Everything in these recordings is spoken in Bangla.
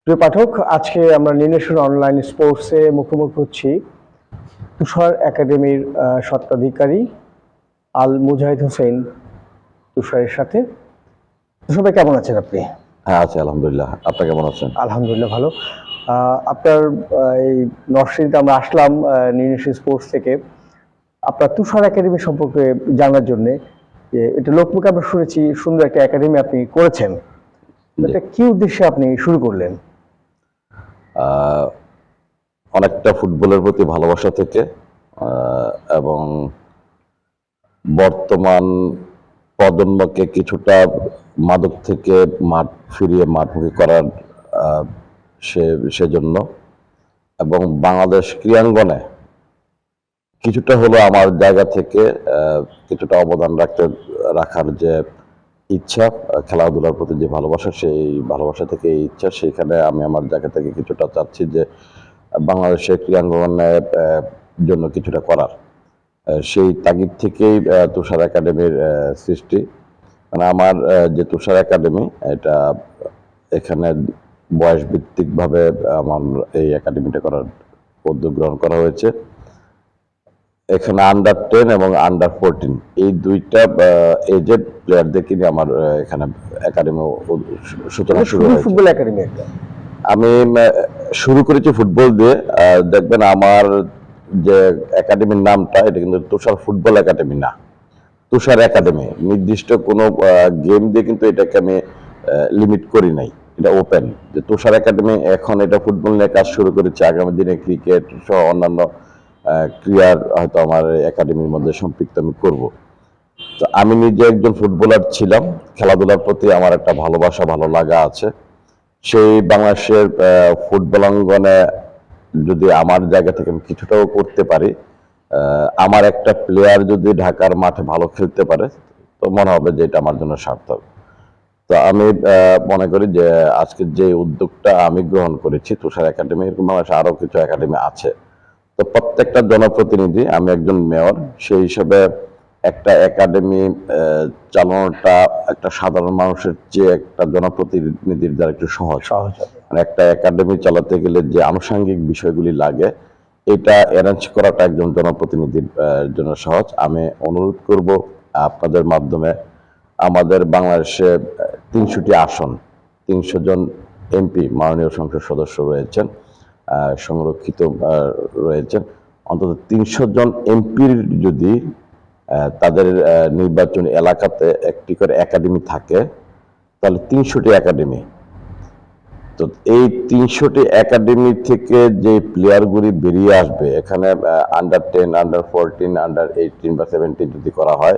প্রিয় পাঠক, আজকে আমরা নির্দেশন অনলাইন স্পোর্টসে মুখোমুখি হচ্ছি তুষার একাডেমির স্বত্বাধিকারী আল মুজাহিদ হোসেন তুষারের সাথে। সবাই কেমন আছেন আপনি? হ্যাঁ, আছি আলহামদুলিল্লাহ। আপনি কেমন আছেন? আলহামদুলিল্লাহ ভালো। আপনার এই নরসিংদীতে আমরা আসলাম নির্দেশন স্পোর্টস থেকে আপনার তুষার একাডেমি সম্পর্কে জানার জন্য। যে এটা লোকমুখে আমরা শুনেছি সুন্দর একটা একাডেমি আপনি করেছেন, এটা কি উদ্দেশ্যে আপনি শুরু করলেন? অনেকটা ফুটবলের প্রতি ভালোবাসা থেকে এবং বর্তমান প্রজন্মকে কিছুটা মাদক থেকে ফিরিয়ে মাঠমুখী করার সেজন্য এবং বাংলাদেশ ক্রীড়াঙ্গনে কিছুটা হলো আমার জায়গা থেকে কিছুটা অবদান রাখার যে ইচ্ছা, খেলাধুলার প্রতি যে ভালোবাসা, সেই ভালোবাসা থেকে এই ইচ্ছা, সেইখানে আমি আমার জায়গা থেকে কিছুটা চাচ্ছি যে বাংলাদেশের ক্রীড়াঙ্গনের জন্য কিছুটা করার। সেই তাগিদ থেকেই তুষার একাডেমির সৃষ্টি। মানে আমার যে তুষার একাডেমি, এটা এখানে বয়স ভিত্তিকভাবে আমার এই একাডেমিটা করার উদ্যোগ গ্রহণ করা হয়েছে। এখানে আন্ডার 10 এবং আন্ডার 14 এই দুইটা এজেড প্লেয়ারদেরকে নিয়ে আমার এখানে একাডেমি সূচনা শুরু হয়েছে। ফুটবল একাডেমি আমি শুরু করেছি ফুটবল দিয়ে। দেখবেন আমার যে একাডেমির নামটা, এটা কিন্তু তুষার ফুটবল একাডেমি না, তুষার একাডেমি। নির্দিষ্ট কোনো গেম দিয়ে কিন্তু এটাকে আমি লিমিট করি নাই, এটা ওপেন যে তুষার একাডেমি। এখন এটা ফুটবল নিয়ে কাজ শুরু করেছে, আগামী দিনে ক্রিকেট সহ অন্যান্য ক্রীড়ার হয়তো আমার একাডেমির মধ্যে সম্পৃক্ত আমি করব। তো আমি নিজে একজন ফুটবলার ছিলাম, খেলাধুলার প্রতি আমার একটা ভালোবাসা ভালো লাগা আছে। সেই বাংলাদেশের ফুটবল অঙ্গনে যদি আমার জায়গা থেকে আমি কিছুটাও করতে পারি, আমার একটা প্লেয়ার যদি ঢাকার মাঠে ভালো খেলতে পারে, তো মনে হবে যে এটা আমার জন্য সার্থক। তো আমি মনে করি যে আজকের যে উদ্যোগটা আমি গ্রহণ করেছি তুষার একাডেমি, এরকম বাংলাদেশে আরো কিছু একাডেমি আছে। তো প্রত্যেকটা জনপ্রতিনিধি, আমি একজন মেয়র, সেই হিসাবে একটা একাডেমি চালানোটা একটা সাধারণ মানুষের চেয়ে একটা জনপ্রতিনিধির দ্বারা একটু সহজ। মানে একটা একাডেমি চালাতে গেলে যে আনুষঙ্গিক বিষয়গুলি লাগে, এটা অ্যারেঞ্জ করাটা একজন জনপ্রতিনিধির জন্য সহজ। আমি অনুরোধ করব আপনাদের মাধ্যমে, আমাদের বাংলাদেশে 300টি আসন, 300 জন এমপি মাননীয় সংসদ সদস্য রয়েছেন, সংরক্ষিত রয়েছেন। অন্তত 300 জন এমপির যদি তাদের নির্বাচনী এলাকাতে একটি করে একাডেমি থাকে, তাহলে 300টি একাডেমি। তো এই 300টি একাডেমি থেকে যে প্লেয়ারগুলি বেরিয়ে আসবে, এখানে আন্ডার 10, আন্ডার 14, আন্ডার 18 বা 17 যদি করা হয়,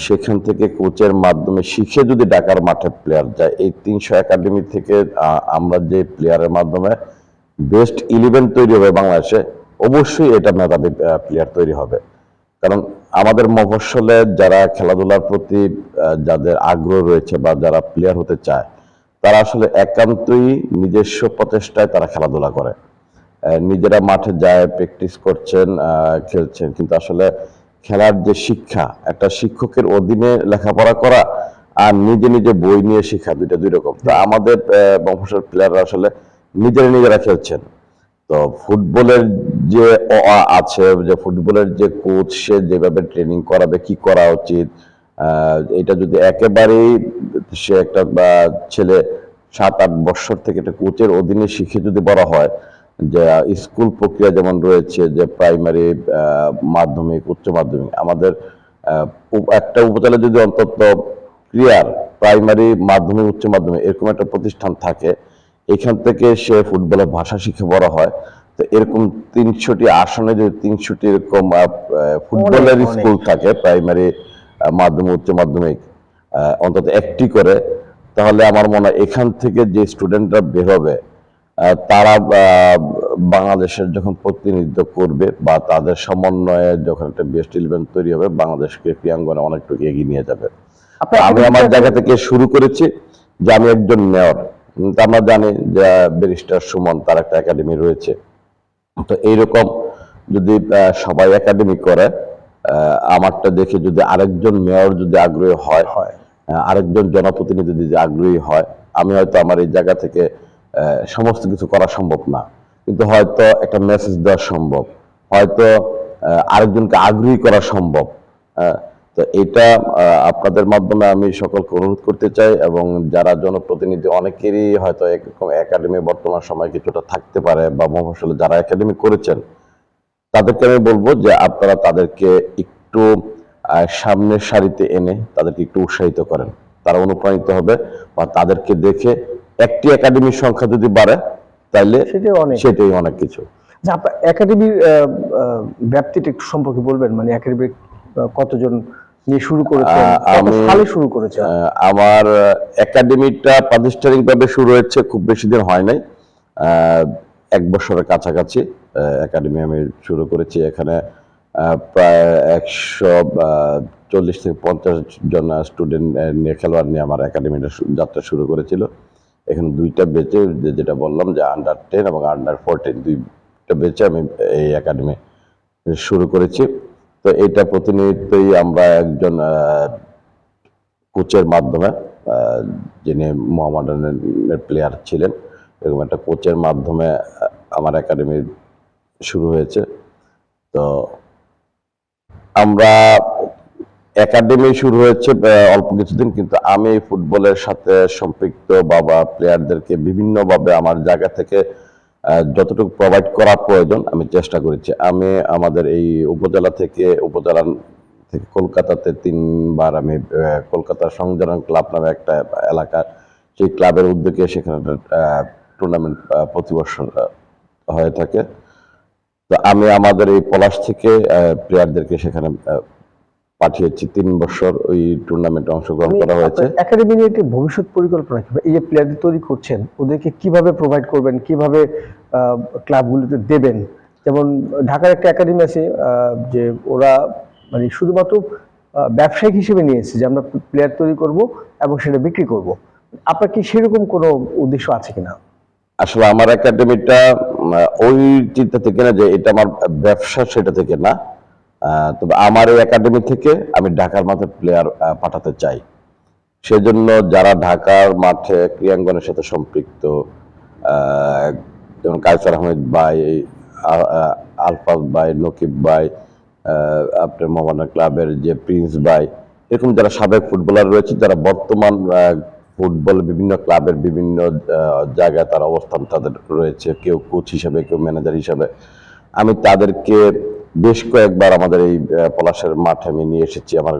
সেখান থেকে কোচের মাধ্যমে শিখে যদি ঢাকার মাঠে প্লেয়ার যায়, এই 300 একাডেমি থেকে আমরা যে প্লেয়ারের মাধ্যমে বেস্ট 11 তৈরি হবে বাংলাদেশে, অবশ্যই এটা মেধাবী প্লেয়ার তৈরি হবে। কারণ আমাদের মফস্বলে যারা খেলাধুলার প্রতি যাদের আগ্রহ রয়েছে বা যারা প্লেয়ার হতে চায়, তারা আসলে একান্তই নিজস্ব প্রচেষ্টায় তারা খেলাধুলা করে, নিজেরা মাঠে যায়, প্র্যাকটিস করছেন, খেলছেন। কিন্তু আসলে খেলার যে শিক্ষা, একটা শিক্ষকের অধীনে লেখাপড়া করা আর নিজে নিজে বই নিয়ে শেখা, দুই রকম। তো আমাদের মফস্বল প্লেয়াররা আসলে নিজেরা খেলছেন। তো ফুটবলের যে আছে, যে ফুটবলের যে কোচ, সে যেভাবে ট্রেনিং করাবে, কি করা উচিত, এটা যদি একেবারেই সে একটা ছেলে 7-8 বছর থেকে একটা কোচের অধীনে শিখে যদি বড় হয়, যে স্কুল প্রক্রিয়া যেমন রয়েছে, যে প্রাইমারি, মাধ্যমিক, উচ্চ মাধ্যমিক, আমাদের একটা উপজেলায় যদি অন্তত ক্লিয়ার প্রাইমারি, মাধ্যমিক, উচ্চ মাধ্যমিক এরকম একটা প্রতিষ্ঠান থাকে, এখান থেকে সে ফুটবলের ভাষা শিখে বড় হয়। তো এরকম 300টি আসনে যদি 300টি এরকম ফুটবলের স্কুল থাকে, প্রাইমারি, মাধ্যমিক, উচ্চ মাধ্যমিক অন্তত একটি করে, তাহলে আমার মনে হয় এখান থেকে যে স্টুডেন্টরা বের হবে, তারা বাংলাদেশের যখন প্রতিনিধিত্ব করবে বা তাদের সমন্বয়ে যখন একটা বেস্ট 11 তৈরি হবে, বাংলাদেশকে ক্রীড়াঙ্গনে অনেকটুকু এগিয়ে নিয়ে যাবে। আমি আমার জায়গা থেকে শুরু করেছি যে আমি একজন মেয়র, আমরা জানি যে ব্যারিস্টার সুমন, তার একটা একাডেমি রয়েছে। তো এইরকম যদি সবাই একাডেমি করে, আমারটা দেখে যদি আরেকজন মেয়র যদি আগ্রহী হয়, আরেকজন জনপ্রতিনিধি যদি আগ্রহী হয়, আমি হয়তো আমার এই জায়গা থেকে সমস্ত কিছু করা সম্ভব না, কিন্তু হয়তো একটা মেসেজ দেওয়া সম্ভব, হয়তো আরেকজনকে আগ্রহী করা সম্ভব। আহ, তো এটা আপনাদের মাধ্যমে আমি সকলকে অনুরোধ করতে চাই, এবং যারা জনপ্রতিনিধি অনেকেরই হয়তো এরকম একাডেমি বর্তমান সময় কিছুটা থাকতে পারে, বা মফস্বলে যারা একাডেমি করেছেন তাদেরকে আমি বলবো যে আপনারা তাদেরকে একটু সামনের সারিতে এনে তাদেরকে একটু উৎসাহিত করেন, তারা অনুপ্রাণিত হবে, বা তাদেরকে দেখে একটি একাডেমির সংখ্যা যদি বাড়ে তাইলে সেটাই অনেক কিছু। যে আপনার একাডেমির ব্যাপ্তিটা একটু সম্পর্কে বলবেন, মানে একাডেমির কতজন নিয়ে শুরু করেছেন, কত সালে শুরু করেছেন? আমার একাডেমিটা প্রাতিষ্ঠানিকভাবে শুরু হয়েছে, খুব বেশি দিন হয় নাই, 1 বছরের কাছাকাছি একাডেমি আমি শুরু করেছি। এখানে প্রায় 140 থেকে 50 জন স্টুডেন্ট নিয়ে, খেলোয়াড় নিয়ে আমার একাডেমিটা যাত্রা শুরু করেছিল। এখানে 2টা বেচে, যেটা বললাম যে আন্ডার 10 এবং আন্ডার 14, 2টা বেচে আমি এই একাডেমি শুরু করেছি। তো এটা প্রতিনিয়তই আমরা একজন কোচের মাধ্যমে, যিনি মোহামেডানের প্লেয়ার ছিলেন, এরকম একটা কোচের মাধ্যমে আমার একাডেমি শুরু হয়েছে। তো আমরা একাডেমি শুরু হয়েছে অল্প কিছুদিন, কিন্তু আমি ফুটবলের সাথে সম্পৃক্ত বাবা প্লেয়ারদেরকে বিভিন্নভাবে আমার জায়গা থেকে যতটুকু প্রোভাইড করা প্রয়োজন আমি চেষ্টা করেছি। আমি আমাদের এই উপজেলা থেকে কলকাতাতে 3বার আমি কলকাতার সংযোজন ক্লাব নামে একটা এলাকা, সেই ক্লাবের উদ্যোগে সেখানে টুর্নামেন্ট প্রতি বছর হয়ে থাকে। তো আমি আমাদের এই পলাশ থেকে প্লেয়ারদেরকে সেখানে পাঠিয়েছি, 3 বছর ওই টুর্নামেন্টে অংশগ্রহণ করা হয়েছে। একাডেমি নিয়ে একটি ভবিষ্যৎ পরিকল্পনা কি? এই যে প্লেয়ারদের তৈরি করছেন, ওদেরকে কিভাবে প্রোভাইড করবেন, কিভাবে ক্লাবগুলোতে দেবেন? যেমন ঢাকার একটা একাডেমি আছে, যে ওরা মানে শুধুমাত্র ব্যবসায়িক হিসেবে নিয়েছে যে আমরা প্লেয়ার তৈরি করব এবং সেটা বিক্রি করব। আপনার কি সেরকম কোনো উদ্দেশ্য আছে কিনা? আসলে আমার একাডেমিটা ওই চিন্তা থেকে না যে এটা আমার ব্যবসা, সেটা থেকে না। তবে আমার এই একাডেমি থেকে আমি ঢাকার মাঠে প্লেয়ার পাঠাতে চাই। সেজন্য যারা ঢাকার মাঠে ক্রীড়াঙ্গনের সাথে সম্পৃক্ত, যেমন কায়সার আহমেদ ভাই, আলফাজ ভাই, নকিব ভাই, আপনার মোহামেডান ক্লাবের যে প্রিন্স ভাই, এরকম যারা সাবেক ফুটবলার রয়েছে, যারা বর্তমান ফুটবল বিভিন্ন ক্লাবের বিভিন্ন জায়গায় তার অবস্থান তাদের রয়েছে, কেউ কোচ হিসেবে, কেউ ম্যানেজার হিসেবে, আমি তাদেরকে বেশ কয়েকবার আমাদের এই পলাশের মাঠে আমি নিয়ে এসেছি। আমার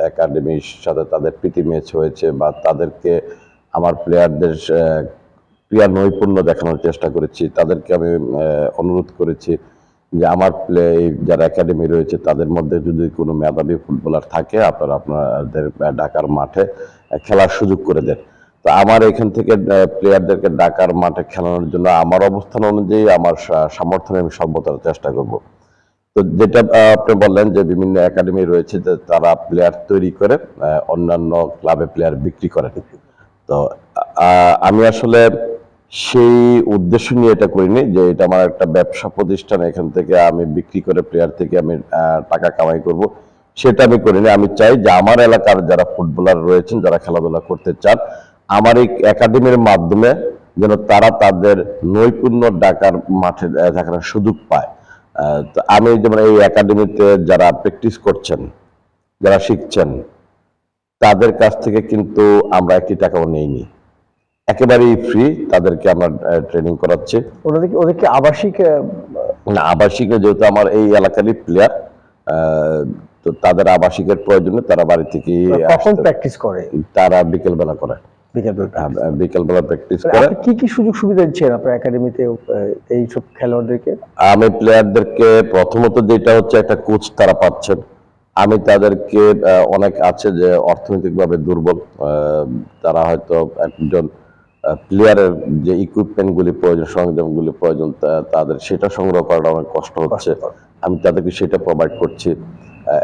একাডেমির সাথে তাদের প্রীতি ম্যাচ হয়েছে, বা তাদেরকে আমার প্লেয়ারদের ক্রীড়া নৈপুণ্য দেখানোর চেষ্টা করেছি। তাদেরকে আমি অনুরোধ করেছি যে আমার যারা একাডেমি রয়েছে তাদের মধ্যে যদি কোনো মেধাবী ফুটবলার থাকে আপনারা আপনাদের ঢাকার মাঠে খেলার সুযোগ করে দেন। তো আমার এখান থেকে প্লেয়ারদেরকে ঢাকার মাঠে খেলানোর জন্য আমার অবস্থান অনুযায়ী আমার সামর্থ্যে আমি সর্বদা চেষ্টা করব। তো যেটা আপনি বললেন যে বিভিন্ন একাডেমি রয়েছে যে তারা প্লেয়ার তৈরি করে অন্যান্য ক্লাবে প্লেয়ার বিক্রি করে। তো আমি আসলে সেই উদ্দেশ্য নিয়ে এটা করিনি যে এটা আমার একটা ব্যবসা প্রতিষ্ঠান, এখান থেকে আমি বিক্রি করে প্লেয়ার থেকে আমি টাকা কামাই করব, সেটা আমি করিনি। আমি চাই যে আমার এলাকার যারা ফুটবলার রয়েছেন, যারা খেলাধুলা করতে চান, আমার এই একাডেমির মাধ্যমে যেন তারা তাদের নৈপুণ্য ঢাকার মাঠে দেখানোর সুযোগ পায়। তো আমি যেমন এই একাডেমিতে যারা প্র্যাকটিস করছেন, যারা শিখছেন, তাদের কাছ থেকে কিন্তু আমরা 1 টাকাও নেইনি, একেবারেই ফ্রি তাদেরকে আমরা ট্রেনিং করাচ্ছি। ওদেরকে আবাসিক না, আবাসিক যেহেতু আমার এই এলাকারই প্লেয়ার, তো তাদের আবাসিকের প্রয়োজনে তারা বাড়ি থেকে কখন প্র্যাকটিস করে? তারা বিকেলবেলা করে, বিকেলবেলা প্র্যাকটিস করে। কি কি সুযোগ সুবিধা দিচ্ছেন আপনার একাডেমিতে এই সব খেলোয়াড়দেরকে? আমি প্লেয়ারদেরকে প্রথমত যেটা হচ্ছে একটা কোচ তারা পাচ্ছেন। আমি তাদেরকে অনেক আছে যে অর্থনৈতিকভাবে দুর্বল, তারা হয়তো একজন প্লেয়ারের যে ইকুইপমেন্টগুলি প্রয়োজন, সরঞ্জামগুলি প্রয়োজন, তাদের সেটা সংগ্রহ করাটা অনেক কষ্ট হচ্ছে। আমি তাদেরকে সেটা প্রোভাইড করছি।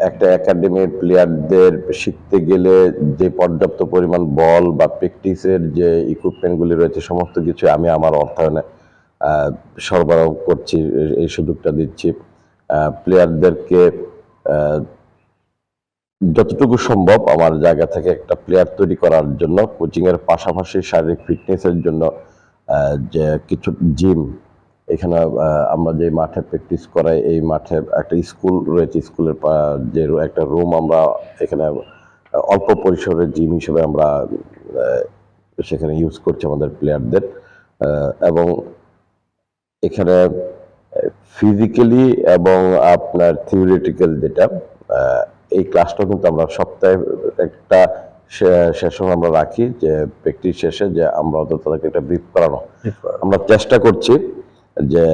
একটা একাডেমির প্লেয়ারদের শিখতে গেলে যে পর্যাপ্ত পরিমাণ বল বা প্র্যাকটিসের যে ইকুইপমেন্টগুলি রয়েছে সমস্ত কিছু আমি আমার অর্থায়নে সরবরাহ করছি, এই সুযোগটা দিচ্ছি। প্লেয়ারদেরকে যতটুকু সম্ভব আমার জায়গা থেকে একটা প্লেয়ার তৈরি করার জন্য কোচিং এর পাশাপাশি শারীরিক ফিটনেসের জন্য যে কিছু জিম এখানে আমরা যে মাঠে প্র্যাকটিস করাই, এই মাঠে একটা স্কুল রয়েছে, স্কুলের যে একটা রুম আমরা এখানে অল্প পরিসরে জিম হিসেবে আমরা সেখানে ইউজ করছি আমাদের প্লেয়ারদের। এবং এখানে ফিজিক্যালি এবং আপনার থিওরিটিক্যাল যেটা এই ক্লাসটা কিন্তু আমরা সপ্তাহে একটা সেশন আমরা রাখি, যে প্র্যাকটিস শেষে যে আমরা অন্তত তাদেরকে একটা ব্রিফ করানো। আমরা চেষ্টা করছি যে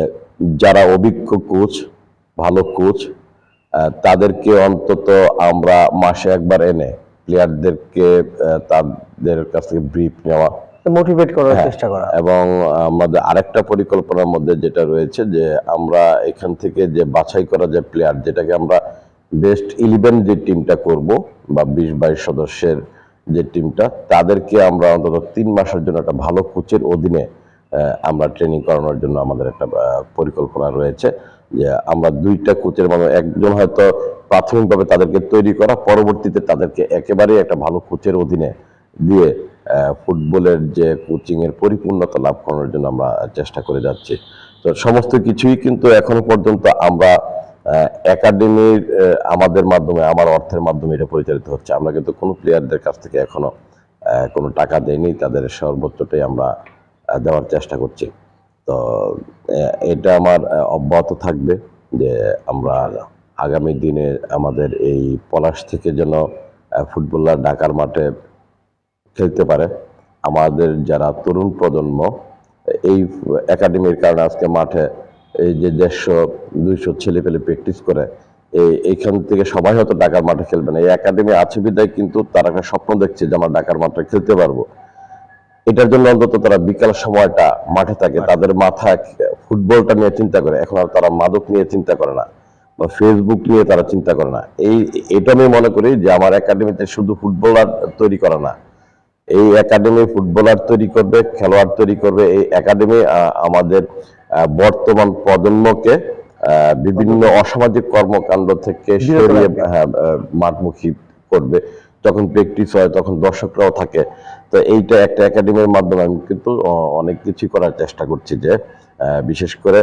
যারা অভিজ্ঞ কোচ, ভালো কোচ, তাদেরকে অন্তত আমরা মাসে একবার এনে প্লেয়ারদেরকে তাদের কাছ থেকে ব্রিফ নেওয়া, মোটিভেট করার চেষ্টা করা। এবং আমাদের আরেকটা পরিকল্পনার মধ্যে যেটা রয়েছে যে আমরা এখান থেকে যে বাছাই করা যে প্লেয়ার, যেটাকে আমরা বেস্ট 11 যে টিমটা করব বা 20-22 সদস্যের যে টিমটা, তাদেরকে আমরা অন্তত 3 মাসের জন্য একটা ভালো কোচের অধীনে আমরা ট্রেনিং করানোর জন্য আমাদের একটা পরিকল্পনা রয়েছে। যে আমরা 2টা কোচের মাধ্যমে, একজন হয়তো প্রাথমিকভাবে তাদেরকে তৈরি করা, পরবর্তীতে তাদেরকে একেবারেই একটা ভালো কোচের অধীনে দিয়ে ফুটবলের যে কোচিং এর পরিপূর্ণতা লাভ করানোর জন্য আমরা চেষ্টা করে যাচ্ছি। তো সমস্ত কিছুই কিন্তু এখনো পর্যন্ত আমরা একাডেমির আমাদের মাধ্যমে, আমার অর্থের মাধ্যমে এটা পরিচালিত হচ্ছে। আমরা কিন্তু কোনো প্লেয়ারদের কাছ থেকে এখনো কোনো টাকা দেইনি, তাদের সর্বোচ্চটাই আমরা দেওয়ার চেষ্টা করছি। তো এটা আমার অব্যাহত থাকবে যে আমরা আগামী দিনে আমাদের এই পলাশ থেকে যেন ফুটবলার ঢাকার মাঠে খেলতে পারে। আমাদের যারা তরুণ প্রজন্ম এই একাডেমির কারণে আজকে মাঠে এই যে 150-200 ছেলে পেলে প্র্যাকটিস করে, এইখান থেকে সবাই হয়তো ঢাকার মাঠে খেলবে না। এই একাডেমি আছে বিদায় কিন্তু তারা একটা স্বপ্ন দেখছে যে আমরা ঢাকার মাঠে খেলতে পারবো। এটার জন্য অন্তত তারা বিকাল সময়টা মাঠে থাকে, তাদের মাথায় ফুটবলটা নিয়ে চিন্তা করে। এখন আর তারা মাদক নিয়ে চিন্তা করে না বা ফেসবুক নিয়ে তারা চিন্তা করে না। এটা আমি মনে করি যে আমার একাডেমিতে শুধু ফুটবলার তৈরি করা না, এই একাডেমি ফুটবলার তৈরি করবে, খেলোয়াড় তৈরি করবে। এই একাডেমি আমাদের বর্তমান প্রজন্মকে বিভিন্ন অসামাজিক কর্মকাণ্ড থেকে সরিয়ে মাঠমুখী করবে। যখন প্র্যাকটিস হয় তখন দর্শকরাও থাকে। তো এইটা একটা একাডেমির মাধ্যমে আমি কিন্তু অনেক কিছু করার চেষ্টা করছি, যে বিশেষ করে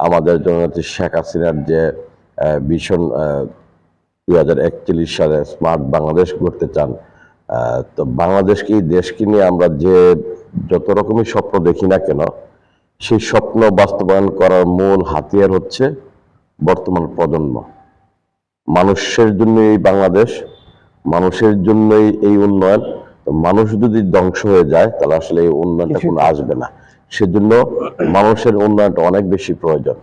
আমাদের জন্য শেখ হাসিনার যে ভীষণ 2041 সালে স্মার্ট বাংলাদেশ গড়তে চান, তো বাংলাদেশকে, এই দেশকে নিয়ে আমরা যে যত রকমের স্বপ্ন দেখি না কেন, সেই স্বপ্ন বাস্তবায়ন করার মূল হাতিয়ার হচ্ছে বর্তমান প্রজন্ম। মানুষের জন্য এই বাংলাদেশ, মানুষের জন্যই এই উন্নয়ন। তো মানুষ যদি ধ্বংস হয়ে যায় তাহলে আসলে এই উন্নয়নটা কোনো আসবে না। সেজন্য মানুষের উন্নয়নটা অনেক বেশি প্রয়োজন।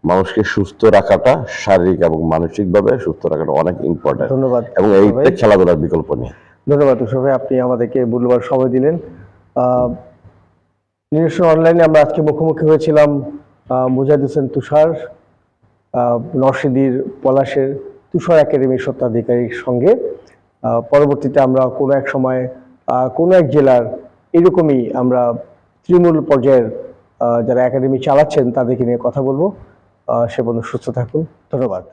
মানুষকে সুস্থ রাখাটা, শারীরিক এবং মানসিকভাবে সুস্থ রাখাটা অনেক ইম্পর্টেন্ট। ধন্যবাদ। এবং এইটা খেলাধুলার বিকল্প নেই। ধন্যবাদ তুষার ভাই, আপনি আমাদেরকে মূল্যবান সময় দিলেন। নিউজ অনলাইনে আমরা আজকে মুখোমুখি হয়েছিলাম মুজাহিদ হোসেন তুষার, নরসিংদীর পলাশের তুষার একাডেমির স্বত্বাধিকারীর সঙ্গে। পরবর্তীতে আমরা কোনো এক সময় কোনো এক জেলার এরকমই আমরা তৃণমূল পর্যায়ের যারা একাডেমি চালাচ্ছেন তাদেরকে নিয়ে কথা বলবো। সে পর্যন্ত সুস্থ থাকুন। ধন্যবাদ।